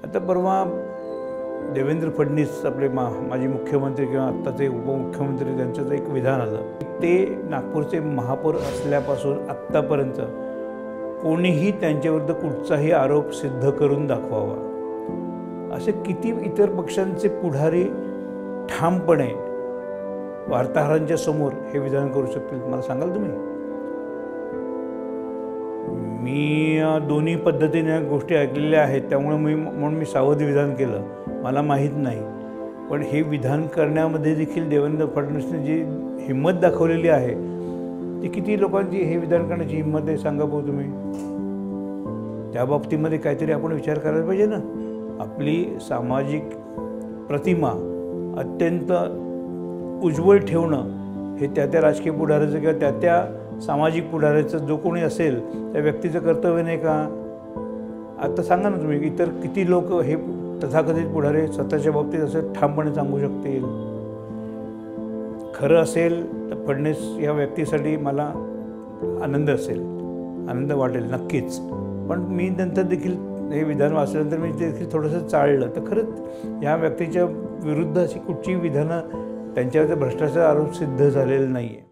आता परवा देवेंद्र फडणवीस आपले माजी मुख्यमंत्री किंवा आत्ताचे उपमुख्यमंत्री त्यांचं एक विधान आलं, ते नागपूरचे महापौर असल्यापासून आत्तापर्यंत कोणीही त्यांच्याविरुद्ध कुठचाही आरोप सिद्ध करून दाखवावा। असे किती इतर पक्षांचे पुढारी ठामपणे वार्ताहरांच्या समोर हे विधान करू शकतील, मला सांगाल तुम्ही? मी दोन्ही पद्धतीने गोष्टी ऐकलेल्या आहेत, त्यामुळे म्हणून मी सावध विधान केलं, मला माहीत नाही। पण हे विधान करण्यामध्ये देखील देवेंद्र फडणवीसने जी हिम्मत दाखवलेली आहे, ती किती लोकांची हे विधान करण्याची हिम्मत आहे सांगा भाऊ तुम्ही? त्या बाबतीमध्ये काहीतरी आपण विचार करायला पाहिजे ना। आपली सामाजिक प्रतिमा अत्यंत उज्ज्वल ठेवणं हे त्या राजकीय पुढाऱ्याचं किंवा त्या सामाजिक पुढाऱ्याचं जो कोणी असेल त्या व्यक्तीचं कर्तव्य नाही का? आता सांगा ना तुम्ही, इतर किती लोक हे तथाकथित पुढारी स्वतःच्या बाबतीत असं ठामपणे सांगू शकतील? खरं असेल तर फडणवीस या व्यक्तीसाठी मला आनंद असेल, आनंद वाटेल नक्कीच। पण मी नंतर देखील हे विधान वाचल्यानंतर मी देखील थोडंसं चाळलं, तर खरंच या व्यक्तीच्या विरुद्ध अशी कुठची विधानं त्यांच्यावर भ्रष्टाचार आरोप सिद्ध झालेला नाही आहे।